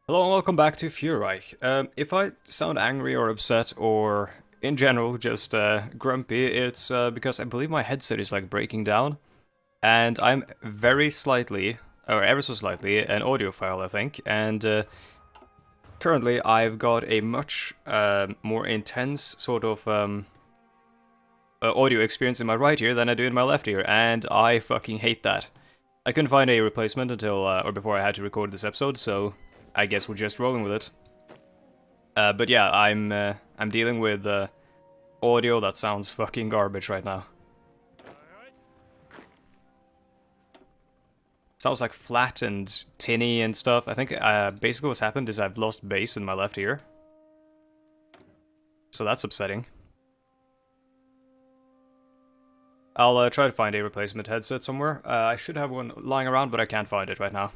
Hello and welcome back to Führerreich. If I sound angry or upset or in general just grumpy, it's because I believe my headset is like breaking down and I'm very slightly, or ever so slightly, an audiophile I think, and currently I've got a much more intense sort of audio experience in my right ear than I do in my left ear, and I fucking hate that. I couldn't find a replacement until, or before I had to record this episode, so I guess we're just rolling with it. But yeah, I'm dealing with audio that sounds fucking garbage right now. Sounds like flat and tinny and stuff. I think basically what's happened is I've lost bass in my left ear. So that's upsetting. I'll try to find a replacement headset somewhere. I should have one lying around, but I can't find it right now.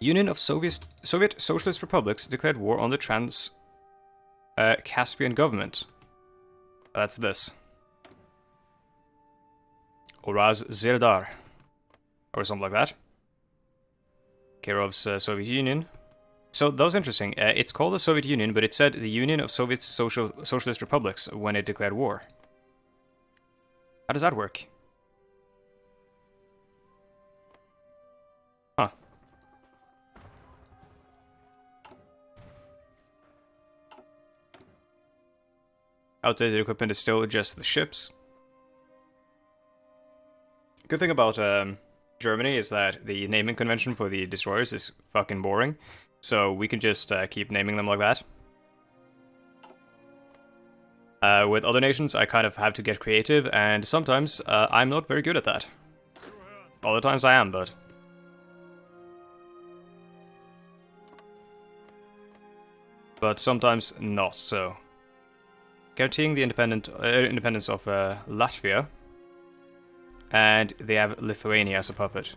Union of Soviet Socialist Republics declared war on the Caspian government. That's this. Oraz Zirdar. Or something like that. Kirov's Soviet Union. So that was interesting. It's called the Soviet Union, but it said the Union of Soviet Socialist Republics when it declared war. How does that work? Huh. Outdated equipment is still just the ships. Good thing about Germany is that the naming convention for the destroyers is fucking boring, so we can just keep naming them like that. With other nations, I kind of have to get creative, and sometimes I'm not very good at that. Other times I am, but... sometimes not, so... Guaranteeing the independence of Latvia. And they have Lithuania as a puppet.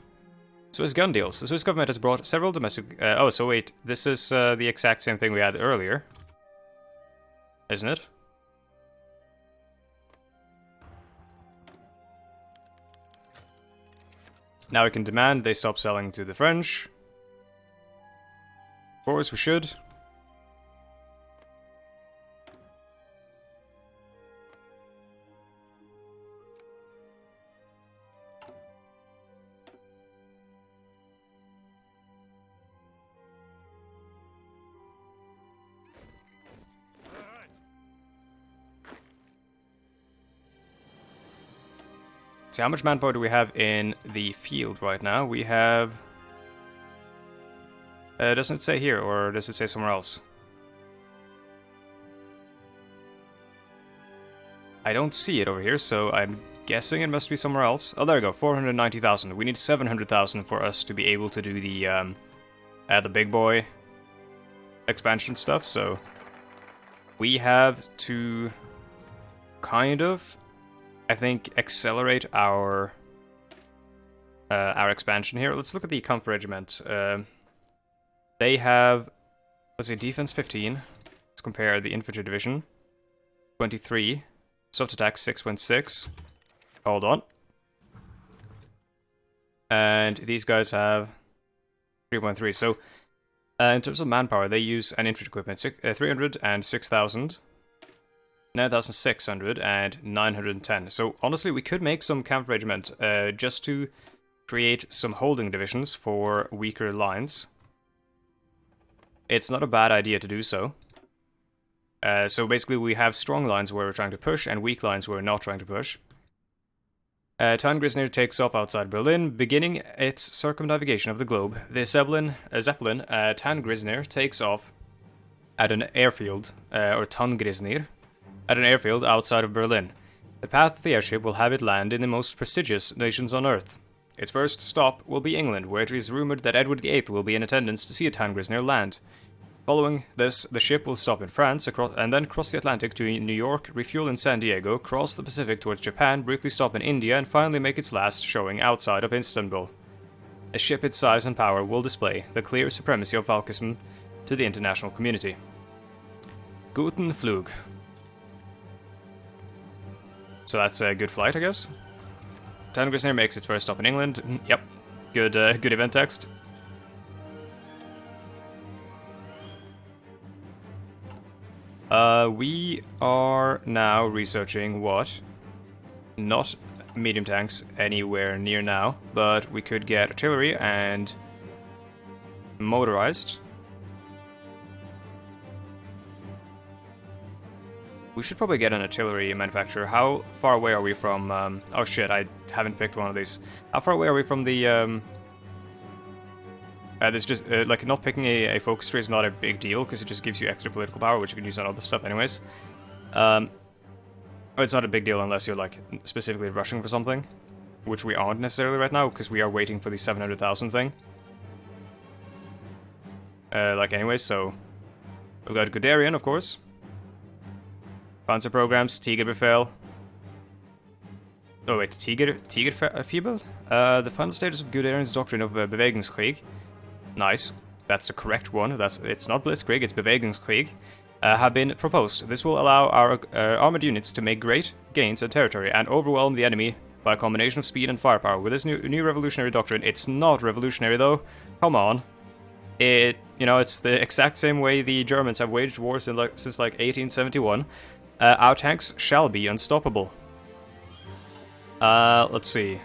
Swiss gun deals. The Swiss government has brought several domestic... oh, so wait. This is the exact same thing we had earlier. Isn't it? Now we can demand they stop selling to the French. Of course, we should. So how much manpower do we have in the field right now? We have... doesn't it say here, or does it say somewhere else? I don't see it over here, so I'm guessing it must be somewhere else. Oh, there we go, 490,000. We need 700,000 for us to be able to do the big boy expansion stuff, so... We have to... kind of... I think accelerate our expansion here. Let's look at the Comfort Regiment. They have, let's see, defense 15. Let's compare the infantry division. 23. Soft attack 6.6. Hold on. And these guys have 3.3. So in terms of manpower, they use an infantry equipment 300 and 6,000. 9,600 and 910. So honestly, we could make some camp regiment just to create some holding divisions for weaker lines. It's not a bad idea to do so. So basically we have strong lines where we're trying to push and weak lines where we're not trying to push. Tannengrissner takes off outside Berlin, beginning its circumnavigation of the globe. The Zeppelin Tannengrissner takes off at an airfield, or Tannengrissner, at an airfield outside of Berlin. The path of the airship will have it land in the most prestigious nations on Earth. Its first stop will be England, where it is rumored that Edward VIII will be in attendance to see a Tannengrissner land. Following this, the ship will stop in France and then cross the Atlantic to New York, refuel in San Diego, cross the Pacific towards Japan, briefly stop in India, and finally make its last showing outside of Istanbul. A ship its size and power will display the clear supremacy of Valkism to the international community. Guten Flug. So that's a good flight, I guess. Tannengrissner makes its first stop in England. Yep. Good event text. We are now researching what? Not medium tanks anywhere near now, but we could get artillery and motorized. We should probably get an artillery manufacturer. How far away are we from... oh shit, I haven't picked one of these. How far away are we from the... this just, like, not picking a focus tree is not a big deal, because it just gives you extra political power, which you can use on other stuff anyways. It's not a big deal unless you're, like, specifically rushing for something, which we aren't necessarily right now, because we are waiting for the 700,000 thing. Like, anyways, so... We've got Guderian, of course. Panzer programs, Tigerbefehl. Oh wait, Tigerfibel? The final stages of Guderian's doctrine of Bewegungskrieg. Nice. That's the correct one. It's not Blitzkrieg, it's Bewegungskrieg. Have been proposed. This will allow our armored units to make great gains in territory and overwhelm the enemy by a combination of speed and firepower. With this new revolutionary doctrine, it's not revolutionary though. Come on. You know, it's the exact same way the Germans have waged wars since like 1871. Our tanks shall be unstoppable. Let's see.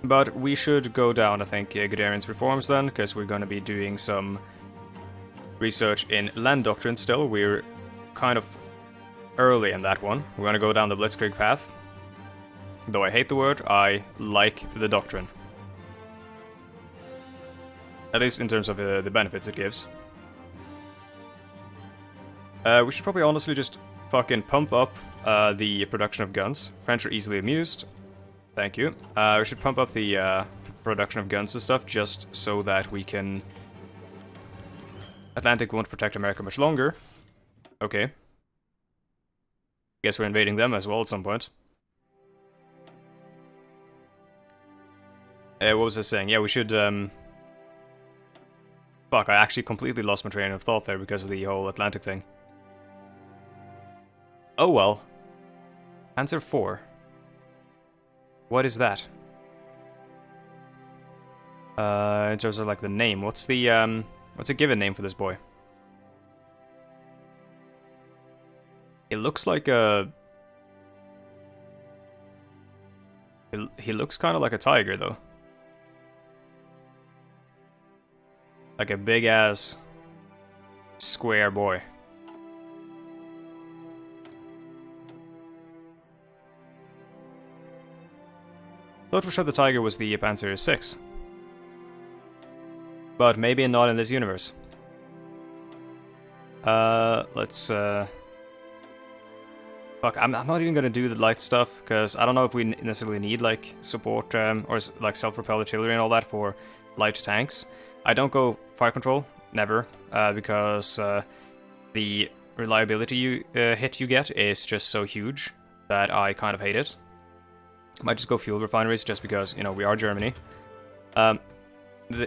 But we should go down, I think, Guderian's reforms then, because we're going to be doing some research in land doctrine still. We're kind of early in that one. We're going to go down the Blitzkrieg path. Though I hate the word, I like the doctrine. At least in terms of the benefits it gives. We should probably honestly just fucking pump up the production of guns. French are easily amused. Thank you. We should pump up the production of guns and stuff just so that we can... Atlantic won't protect America much longer. Okay. Guess we're invading them as well at some point. What was I saying? Yeah, we should, Fuck, I actually completely lost my train of thought there because of the whole Atlantic thing. Oh well. Answer 4. What is that? In terms of, like, the name, what's the, what's a given name for this boy? It looks like a... He looks kind of like a tiger, though. Like a big-ass square boy. Thought for sure the tiger was the Panzer 6. But maybe not in this universe. Let's, Fuck, I'm not even gonna do the light stuff, because I don't know if we necessarily need, like, support, or, like, self-propelled artillery and all that for light tanks. I don't go fire control, never, because the reliability hit you get is just so huge that I kind of hate it. I might just go fuel refineries just because, you know, we are Germany.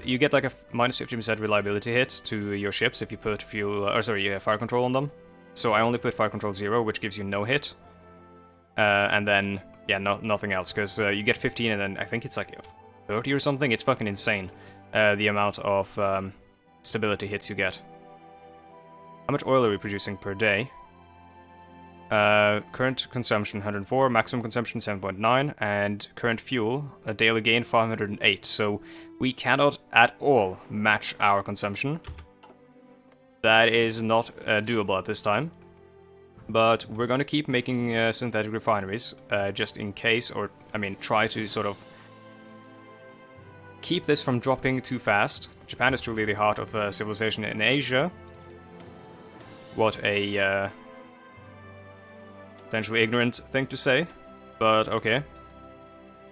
You get like a minus 50% reliability hit to your ships if you put fire control on them. So I only put fire control 0, which gives you no hit. And then, yeah, nothing else, because you get 15 and then I think it's like 30 or something. It's fucking insane. The amount of stability hits you get. How much oil are we producing per day? Current consumption 104, maximum consumption 7.9, and current fuel, a daily gain 508. So we cannot at all match our consumption. That is not doable at this time. But we're going to keep making synthetic refineries, just in case, or, I mean, try to sort of keep this from dropping too fast. Japan is truly the heart of civilization in Asia. What a potentially ignorant thing to say, but okay.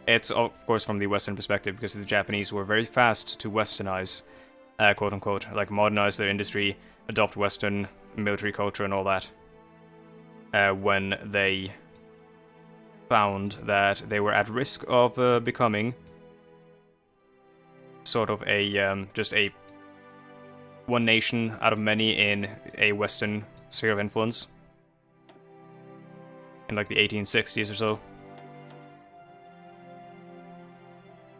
It's of course from the Western perspective, because the Japanese were very fast to westernize, quote unquote, like modernize their industry, adopt Western military culture and all that, when they found that they were at risk of becoming sort of a just a one nation out of many in a Western sphere of influence in like the 1860s or so.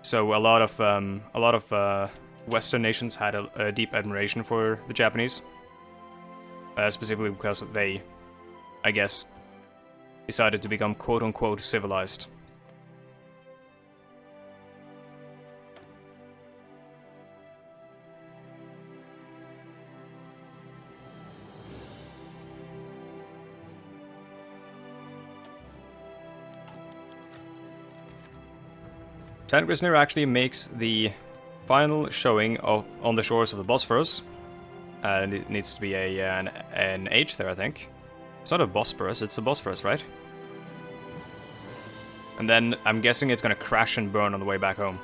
So a lot of Western nations had a deep admiration for the Japanese, specifically because they, I guess, decided to become quote-unquote civilized. Tangrisnir actually makes the final showing on the shores of the Bosphorus. And it needs to be an H there, I think. It's not a Bosporus, it's a Bosphorus, right? And then I'm guessing it's gonna crash and burn on the way back home.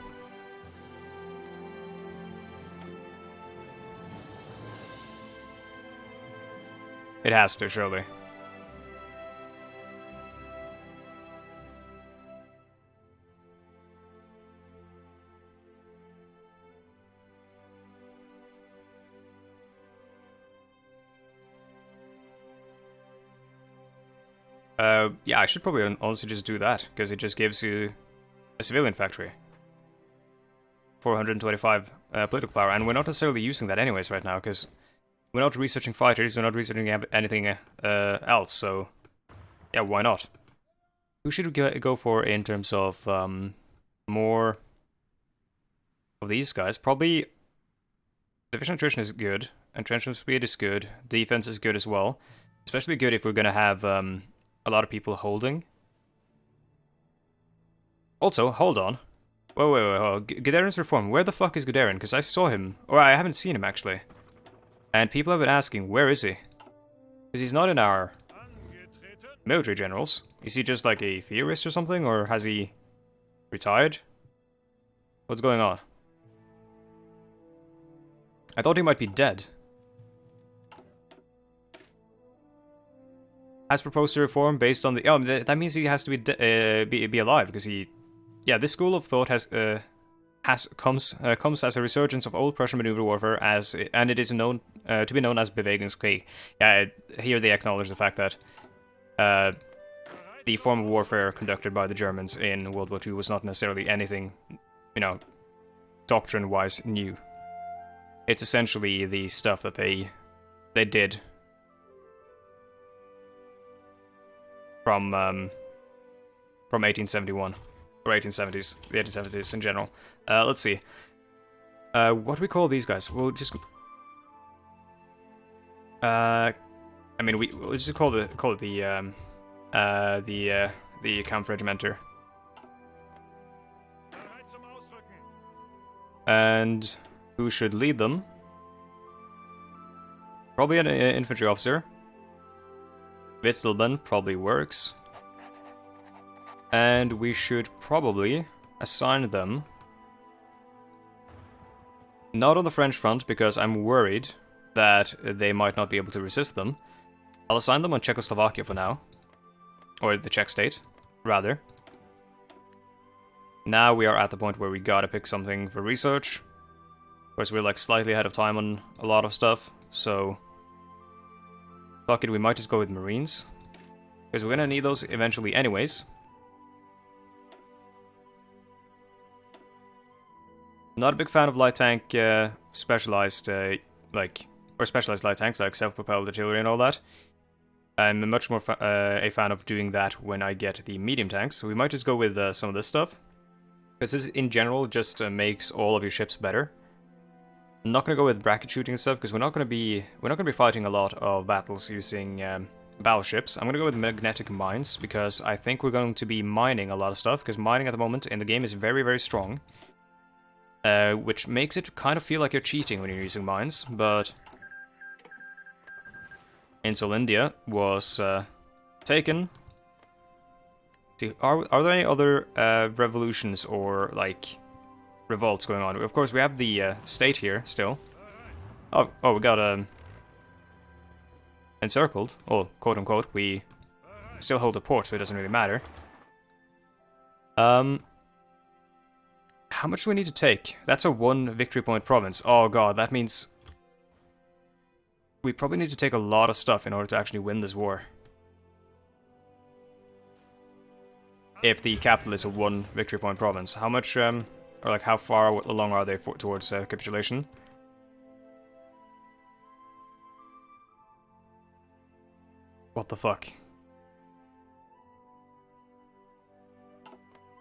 It has to, surely. Yeah, I should probably honestly just do that, because it just gives you a civilian factory. 425 political power, and we're not necessarily using that anyways right now, because we're not researching fighters, we're not researching anything else, so yeah, why not? Who should we go for in terms of more of these guys? Probably division attrition is good, entrenchment speed is good, defense is good as well. Especially good if we're gonna have a lot of people holding. Also, hold on. Wait. Guderian's reform. Where the fuck is Guderian? Because I saw him, or I haven't seen him actually. And people have been asking, where is he? Because he's not in our military generals. Is he just like a theorist or something, or has he retired? What's going on? I thought he might be dead. Has proposed a reform based on the... Oh, that means he has to be alive, because he... Yeah, this school of thought comes as a resurgence of old Prussian maneuver warfare, and it is known to be known as Bewegungskrieg. Yeah, here they acknowledge the fact that the form of warfare conducted by the Germans in World War II was not necessarily anything, you know, doctrine-wise new. It's essentially the stuff that they did from 1871 or 1870s, the 1870s in general. Let's see. What do we call these guys? We'll just. I mean, we'll just call it the Kampfregimenter. And who should lead them? Probably an infantry officer. Witzleben probably works. And we should probably assign them not on the French front, because I'm worried that they might not be able to resist them. I'll assign them on Czechoslovakia for now. Or the Czech state, rather. Now we are at the point where we gotta pick something for research. Of course, we're like slightly ahead of time on a lot of stuff, so... Fuck it, we might just go with Marines. Because we're gonna need those eventually anyways. Not a big fan of light tank, specialized light tanks like self-propelled artillery and all that. I'm much more a fan of doing that when I get the medium tanks. So we might just go with some of this stuff, because this in general just makes all of your ships better. I'm not gonna go with bracket shooting and stuff, because we're not gonna be fighting a lot of battles using battleships. I'm gonna go with magnetic mines, because I think we're going to be mining a lot of stuff, because mining at the moment in the game is very, very strong. Which makes it kind of feel like you're cheating when you're using mines, but... Insul India was taken. See, are there any other revolutions or, like, revolts going on? Of course, we have the state here, still. Oh, we got encircled. Oh, quote-unquote. We still hold the port, so it doesn't really matter. How much do we need to take? That's a 1 victory point province. Oh god, that means... we probably need to take a lot of stuff in order to actually win this war. If the capital is a 1 victory point province. How much Or like how far along are they towards capitulation? What the fuck?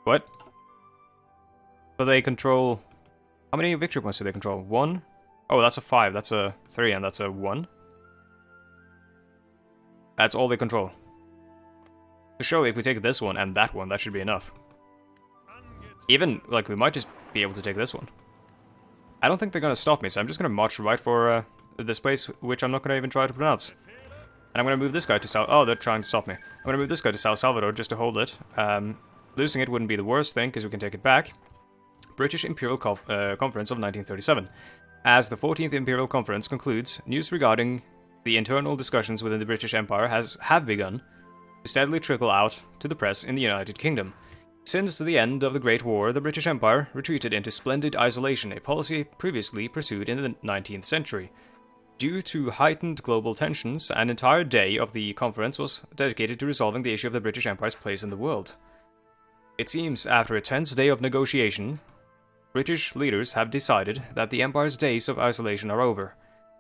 What? But they control... How many victory points do they control? 1? Oh, that's a 5, that's a 3, and that's a 1. That's all they control. So surely if we take this one and that one, that should be enough. Even, like, we might just be able to take this one. I don't think they're gonna stop me, so I'm just gonna march right for this place, which I'm not gonna even try to pronounce. And I'm gonna move this guy to South... Oh, they're trying to stop me. I'm gonna move this guy to South Salvador just to hold it. Losing it wouldn't be the worst thing, because we can take it back. British Imperial Conference of 1937. As the 14th Imperial Conference concludes, news regarding the internal discussions within the British Empire have begun to steadily trickle out to the press in the United Kingdom. Since the end of the Great War, the British Empire retreated into splendid isolation, a policy previously pursued in the 19th century. Due to heightened global tensions, an entire day of the conference was dedicated to resolving the issue of the British Empire's place in the world. It seems, after a tense day of negotiation, British leaders have decided that the Empire's days of isolation are over.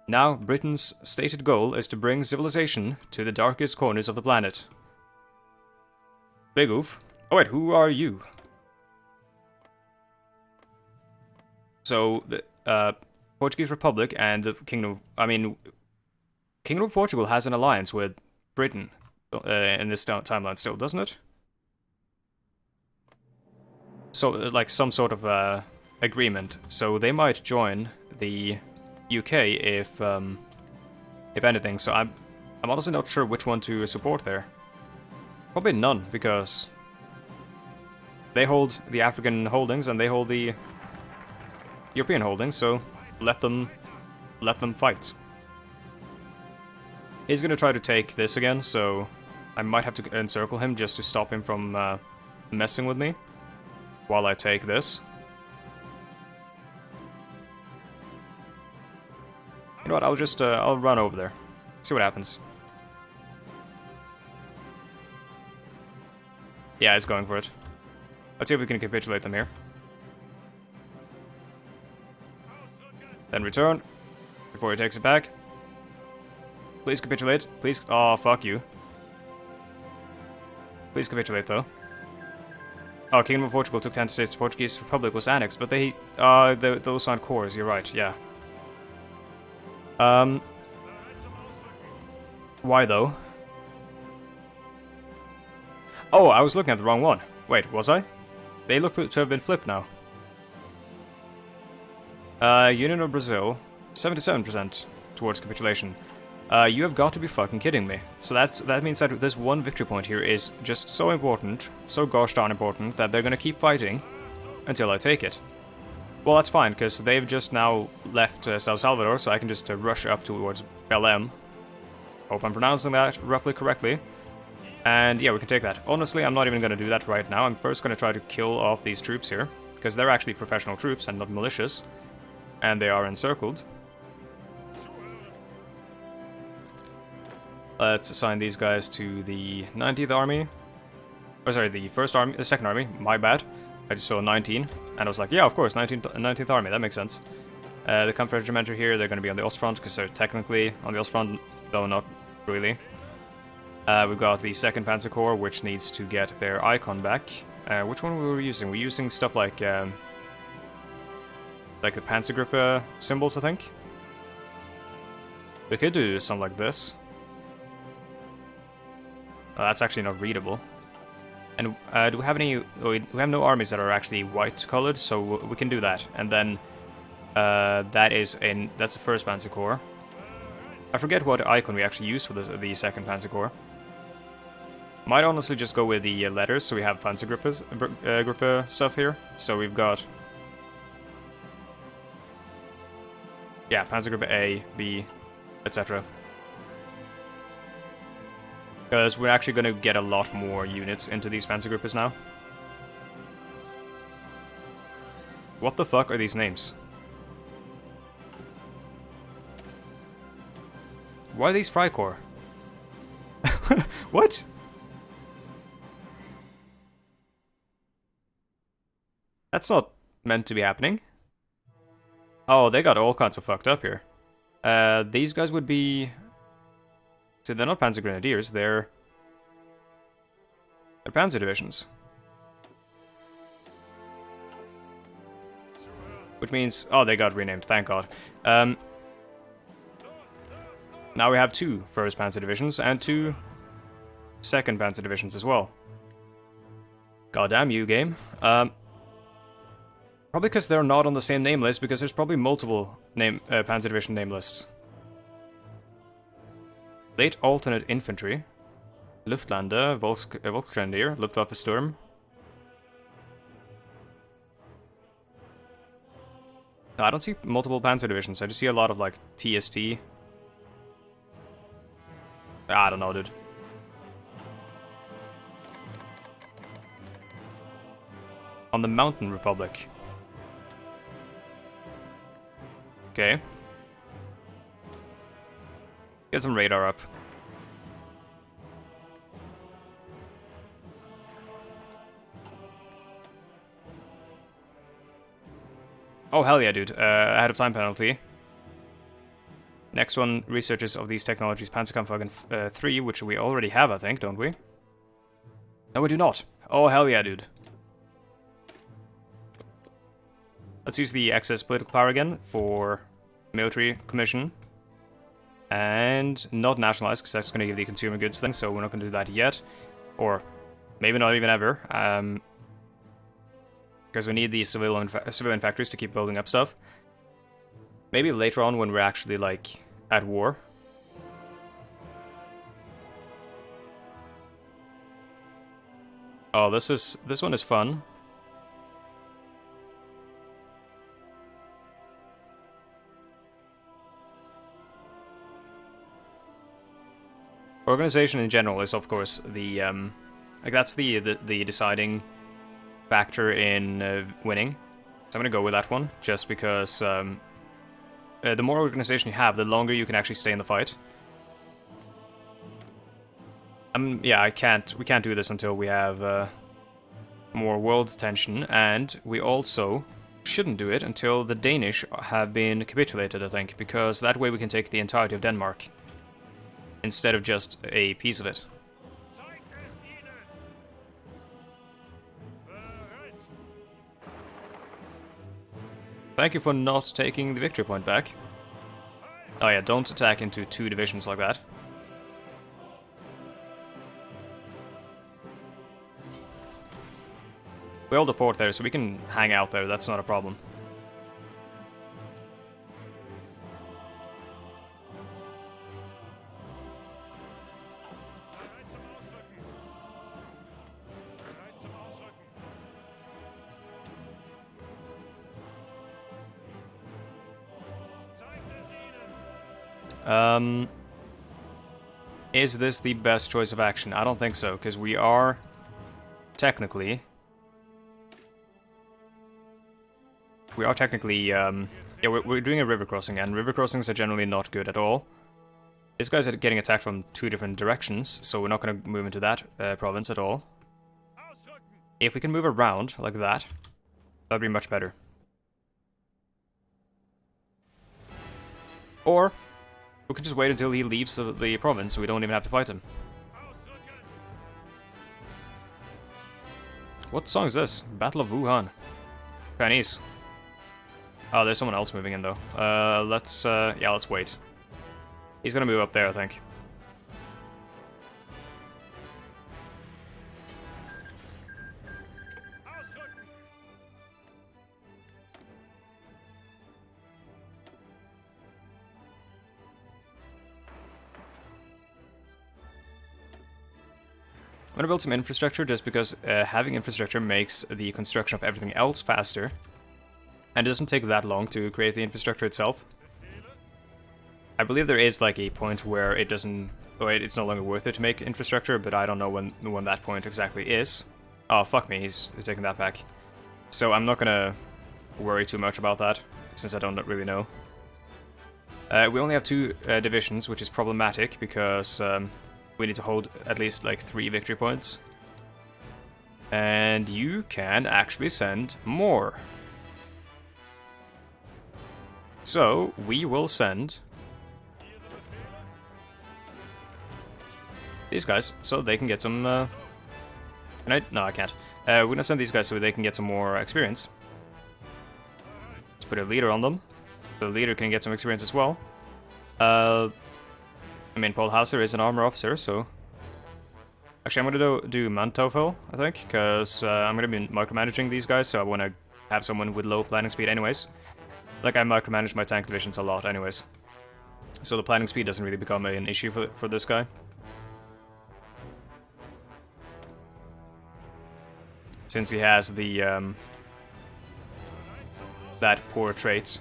Now, Britain's stated goal is to bring civilization to the darkest corners of the planet. Big oof. Oh wait, who are you? So, the Portuguese Republic and the Kingdom of Portugal has an alliance with Britain in this timeline still, doesn't it? So, like some sort of agreement. So they might join the UK if anything. So I'm honestly not sure which one to support there. Probably none, because they hold the African holdings and they hold the European holdings, so let them fight. He's gonna try to take this again, so I might have to encircle him just to stop him from messing with me while I take this. You know what, I'll just I'll run over there. See what happens. Yeah, he's going for it. Let's see if we can capitulate them here. Then return, before he takes it back. Please capitulate. Please. Oh, fuck you. Please capitulate, though. Oh, Kingdom of Portugal took 10 states. The Portuguese Republic was annexed, but they... those aren't cores, you're right, yeah. Why, though? Oh, I was looking at the wrong one. Wait, was I? They look to have been flipped now. Union of Brazil, 77% towards capitulation. You have got to be fucking kidding me. So that means that this one victory point here is just so important, so gosh darn important, that they're gonna keep fighting until I take it. Well, that's fine, because they've just now left South Salvador, so I can just rush up towards Belém. Hope I'm pronouncing that roughly correctly. And yeah, we can take that. Honestly, I'm not even gonna do that right now. I'm first gonna try to kill off these troops here, because they're actually professional troops and not malicious. And they are encircled. Let's assign these guys to the 19th Army. Oh, sorry, the 2nd Army. My bad. I just saw 19, and I was like, yeah, of course, 19th Army, that makes sense. The Comfort Regimenter here, they're going to be on the Ostfront, because they're technically on the Ostfront, though not really. We've got the 2nd Panzer Corps, which needs to get their icon back. Which one were we using? We're using stuff like the Panzer Group symbols, I think. We could do something like this. Oh, that's actually not readable. And do we have any... we have no armies that are actually white-colored, so we can do that. And then that's the 1st Panzer Corps. I forget what icon we actually used for the 2nd Panzer Corps. Might honestly just go with the letters, so we have Panzer Group stuff here. So we've got... yeah, Panzer Group A, B, etc. Because we're actually going to get a lot more units into these Panzergruppers now. What the fuck are these names? Why are these Freikorps? What? That's not... meant to be happening. Oh, they got all kinds of fucked up here. These guys would be... See, they're not Panzer Grenadiers, they're Panzer Divisions. Which means... Oh, they got renamed, thank god. Now we have 2 First Panzer Divisions and 2 Second Panzer Divisions as well. Goddamn you, game. Probably because they're not on the same name list, because there's probably multiple Panzer Division name lists. Late Alternate Infantry. Luftlande, Volksgrenadier, Luftwaffe Sturm. No, I don't see multiple Panzer Divisions, I just see a lot of, like, TST. I don't know, dude. On the Mountain Republic. Okay. Get some radar up. Oh, hell yeah, dude. Ahead of time penalty. Next one, researches of these technologies, Panzerkampfwagen 3, which we already have, I think, don't we? No, we do not. Oh, hell yeah, dude. Let's use the excess political power again for military commission. And not nationalize, because that's going to give the consumer goods thing, so we're not going to do that yet. Or maybe not even ever. Because we need these civilian factories to keep building up stuff. Maybe later on when we're actually, like, at war. Oh, this one is fun. Organization in general is, of course, the like that's the deciding factor in winning. So I'm gonna go with that one, just because the more organization you have, the longer you can actually stay in the fight. Yeah, we can't do this until we have more world tension, and we also shouldn't do it until the Danish have been capitulated, I think, because that way we can take the entirety of Denmark, instead of just a piece of it. Thank you for not taking the victory point back. Oh yeah, don't attack into 2 divisions like that. We hold a port there, so we can hang out there, that's not a problem. Is this the best choice of action? I don't think so, because we are technically... yeah, we're doing a river crossing, and river crossings are generally not good at all. This guy's getting attacked from 2 different directions, so we're not going to move into that province at all. If we can move around like that, that'd be much better. Or we could just wait until he leaves the province, so we don't even have to fight him. What song is this? Battle of Wuhan. Chinese. Oh, there's someone else moving in, though. Yeah, let's wait. He's gonna move up there, I think. I'm gonna build some infrastructure just because having infrastructure makes the construction of everything else faster. And it doesn't take that long to create the infrastructure itself. I believe there is like a point where it doesn't... it's no longer worth it to make infrastructure, but I don't know when that point exactly is. Oh, fuck me, he's taking that back. So I'm not gonna worry too much about that, since I don't really know. We only have 2 divisions, which is problematic, because we need to hold at least like 3 victory points. And you can actually send more. So, we will send these guys so they can get some... Can I? No, I can't. We're gonna send these guys so they can get some more experience. Let's put a leader on them. The leader can get some experience as well. I mean, Paul Hauser is an armor officer, so... Actually, I'm gonna do Mantofel, I think, because I'm gonna be micromanaging these guys, so I want to have someone with low planning speed anyways. Like, I micromanage my tank divisions a lot anyways. So the planning speed doesn't really become an issue for this guy. Since he has the, that poor trait.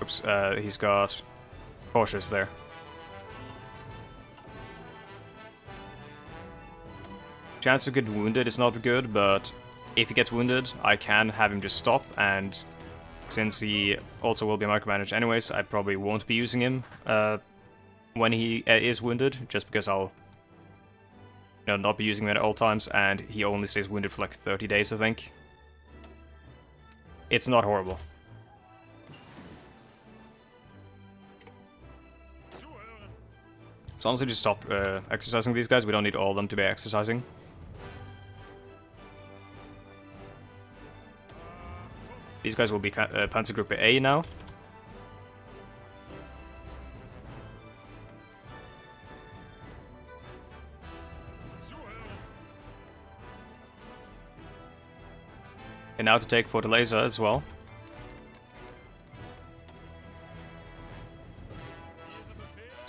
Oops, he's got cautious there. Chance to get wounded is not good, but if he gets wounded, I can have him just stop, and since he also will be micromanaged anyways, I probably won't be using him when he is wounded, just because I'll not be using him at all times, and he only stays wounded for like 30 days, I think. It's not horrible. So honestly, just stop exercising these guys. We don't need all of them to be exercising. These guys will be Panzer Group A now. And now to take Fortaleza as well.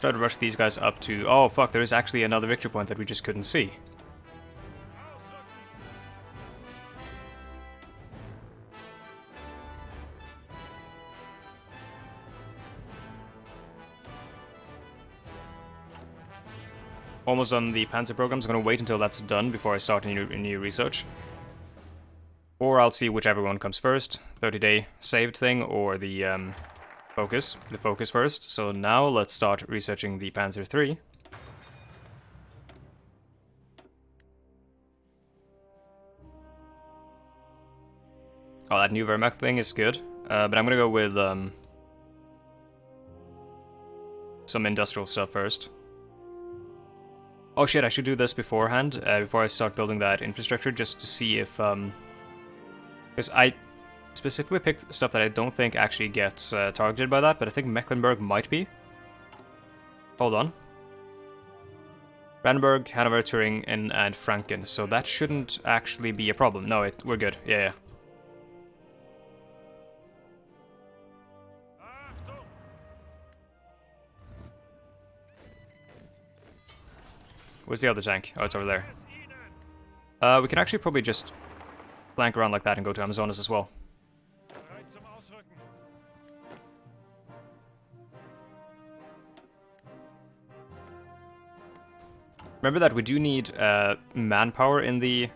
Try to rush these guys up to... Oh fuck, there is actually another victory point that we just couldn't see. Almost on the Panzer program, so I'm gonna wait until that's done before I start a new research. Or I'll see whichever one comes first, 30-day saved thing, or the focus first. So now let's start researching the Panzer III. Oh, that new Wehrmacht thing is good, but I'm gonna go with some industrial stuff first. Oh shit, I should do this beforehand, before I start building that infrastructure, just to see if... Because I specifically picked stuff that I don't think actually gets targeted by that, but I think Mecklenburg might be. Hold on. Brandenburg, Hanover, Turing, and Franken, so that shouldn't actually be a problem. No, we're good. Yeah. Where's the other tank? Oh, it's over there. We can actually probably just flank around like that and go to Amazonas as well. Remember that we do need manpower in the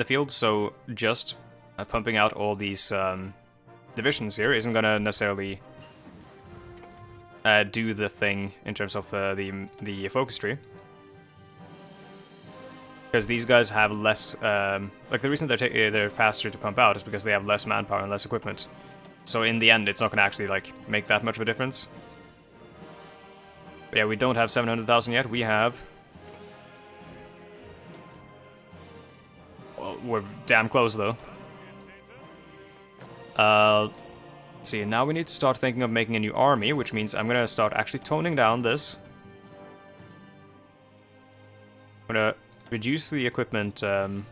field, so just pumping out all these divisions here isn't gonna necessarily do the thing in terms of the focus tree. Because these guys have less, like the reason they're faster to pump out is because they have less manpower and less equipment. So in the end, it's not going to actually like make that much of a difference. But yeah, we don't have 700,000 yet. We have... Well, we're damn close though. Let's see, now we need to start thinking of making a new army, which means I'm going to start actually toning down this. I'm going to reduce the equipment, priority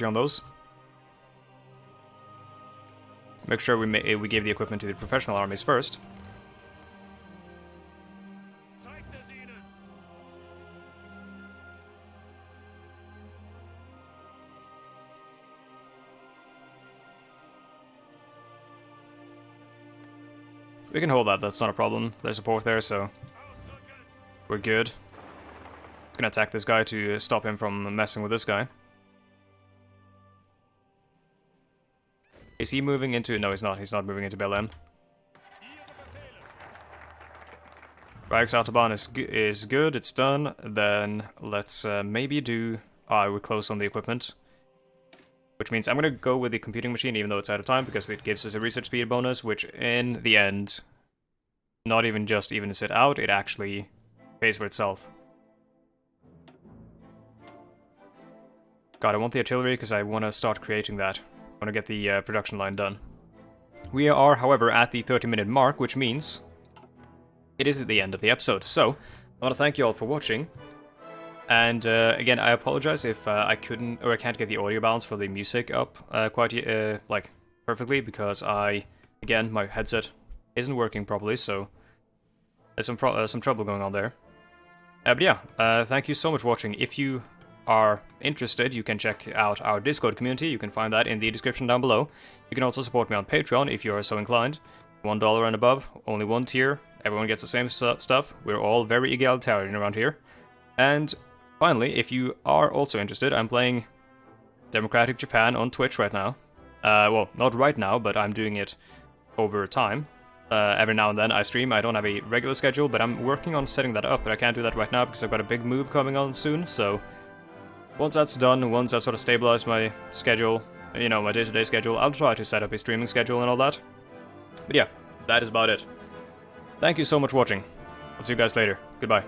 on those. Make sure we give the equipment to the professional armies first. We can hold that, that's not a problem. There's support there, so we're good. Gonna attack this guy to stop him from messing with this guy. Is he moving into... No, he's not. He's not moving into Belém. Reichsautobahn is good. It's done. Then let's maybe do... Ah, we're close on the equipment. which means I'm going to go with the computing machine even though it's out of time, because it gives us a research speed bonus, which in the end, not even just evens it out, it actually pays for itself. God, I want the artillery because I want to start creating that. I want to get the production line done. We are, however, at the 30-minute mark, which means it is at the end of the episode. So, I want to thank you all for watching. And again, I apologize if I couldn't, or I can't get the audio balance for the music up quite, like, perfectly, because again, my headset isn't working properly, so there's some trouble going on there. But yeah, thank you so much for watching. If you are interested, you can check out our Discord community. You can find that in the description down below. You can also support me on Patreon if you are so inclined. $1 and above, only one tier. Everyone gets the same stuff. We're all very egalitarian around here. And finally, if you are also interested, I'm playing Democratic Japan on Twitch right now. Well, not right now, but I'm doing it over time. Every now and then I stream. I don't have a regular schedule, but I'm working on setting that up, but I can't do that right now because I've got a big move coming on soon, so once that's done, once I've sort of stabilized my schedule, you know, my day-to-day schedule, I'll try to set up a streaming schedule and all that. But yeah, that is about it. Thank you so much for watching. I'll see you guys later. Goodbye.